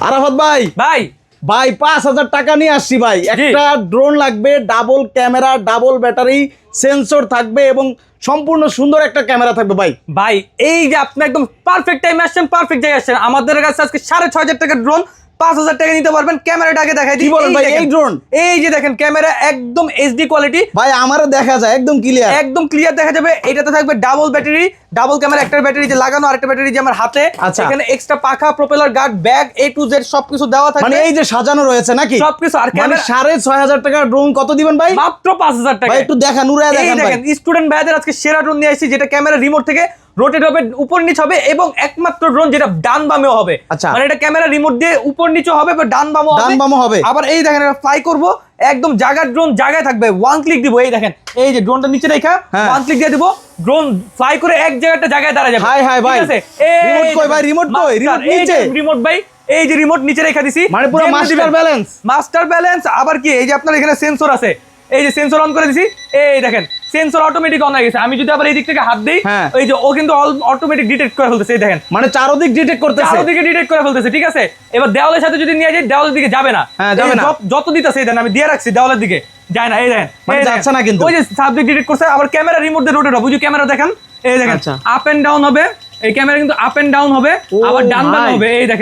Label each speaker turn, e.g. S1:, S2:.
S1: আরাফাত ভাই
S2: ভাই
S1: ভাই ৫,০০০ টাকা নিয়ে আসছি ভাই। একটা ড্রোন লাগবে, double camera, double battery, sensor থাকবে এবং সম্পূর্ণ সুন্দর একটা ক্যামেরা থাকবে ভাই।
S2: ভাই এই যে আপনি একদম পারফেক্ট টাইমে আসছেন, পারফেক্ট জায়গায় আসছেন। আমাদের কাছে আজকে ৬,৫০০ টাকার ড্রোন ৫,০০০ টাকা নিতে পারবেন। ক্যামেরাটাকে দেখাই দিই।
S1: কি বলেন ভাই, এই ড্রোন?
S2: এই যে দেখেন ক্যামেরা একদম এইচডি কোয়ালিটি
S1: ভাই আমারও দেখা যায় একদম ক্লিয়ার,
S2: একদম ক্লিয়ার দেখা যাবে। এটাতে থাকবে ডাবল ব্যাটারি, ডাবল ক্যামেরা, একটা ব্যাটারি যে লাগানো, আরেকটা ব্যাটারি যে আমার হাতে।
S1: আচ্ছা।
S2: এখানে এক্সট্রা পাখা, propeller guard, bag, A to Z সবকিছু দেওয়া থাকবে।
S1: মানে এই যে সাজানো রয়েছে নাকি
S2: সবকিছু। আর
S1: মানে
S2: ক্যামেরা
S1: ৬,৫০০ টাকার ড্রোন কত দিবেন ভাই?
S2: মাত্র ৫,০০০ টাকা।
S1: ভাই একটু দেখান, উড়ায়
S2: এই
S1: দেখান ভাই।
S2: দেখেন স্টুডেন্ট ভাইদের আজকে সেরা ড্রোন নিয়ে আসছি, যেটা ক্যামেরা রিমোট থেকে রোটেট হবে, উপর নিচ হবে এবং একমাত্র ড্রোন যেটা ডান বামেও হবে।
S1: আচ্ছা।
S2: মানে এটা ক্যামেরা রিমোট দিয়ে উপর নিচে হবে বা ডান বামও
S1: ডান বামও হবে।
S2: আবার এই দেখেন এটা ফ্লাই করব, একদম জায়গার ড্রোন জায়গায় থাকবে। ওয়ান ক্লিক দিব, এই দেখেন এই যে ড্রোনটা নিচে রেখা
S1: হ্যাঁ।
S2: ওয়ান ক্লিক দিয়ে দিব, ড্রোন ফ্লাই করে এক জায়গাটা জায়গায় দাঁড়া যাবে।
S1: হাই হাই ভাই,
S2: ঠিক আছে?
S1: রিমোট কই ভাই? রিমোট কই? রিমোট নিচে।
S2: রিমোট ভাই এই যে রিমোট নিচে রেখা দিছি,
S1: মানে পুরো মাস্টার ব্যালেন্স।
S2: Master balance. আবার কি এই যে আপনার এখানে সেন্সর আছে, এই যে সেন্সর অন করে দিছি, এই দেখেন সেন্সর অটোমেটিক অন হয়ে গেছে। আমি যদি আবার এই দিক থেকে হাত দেই,
S1: হ্যাঁ।
S2: এই যে ও কিন্তু অটোমেটিক ডিটেক্ট করে ফেলতেছে। এই দেখেন
S1: মানে চারদিক ডিটেক্ট করতেছে,
S2: চারদিকে ডিটেক্ট করে ফেলতেছে। ঠিক আছে, এবার দেওয়ালের সাথে যদি নিয়ে যাই, দেওয়ালের দিকে যাবে না।
S1: হ্যাঁ, যাবে
S2: এই
S1: না।
S2: যত দিতেছে এই দেন, আমি দিয়ে রাখছি দেওয়ালের দিকে যায় না। এই দেখেন
S1: মানে
S2: এই
S1: যাচ্ছে
S2: দেখেন।
S1: না কিন্তু।
S2: ওই যে সাবজেক্ট ডিটেক্ট করছে। আবার ক্যামেরা রিমোট দিয়ে রোটেট হবে, বুঝি ক্যামেরা দেখেন, এই দেখেন
S1: আচ্ছা।
S2: আপ এন্ড ডাউন হবে। এই ক্যামেরা কিন্তু আপ এন্ড ডাউন হবে,
S1: ও
S2: আবার ডান বাম
S1: ভাই।
S2: হবে। এই দেখেন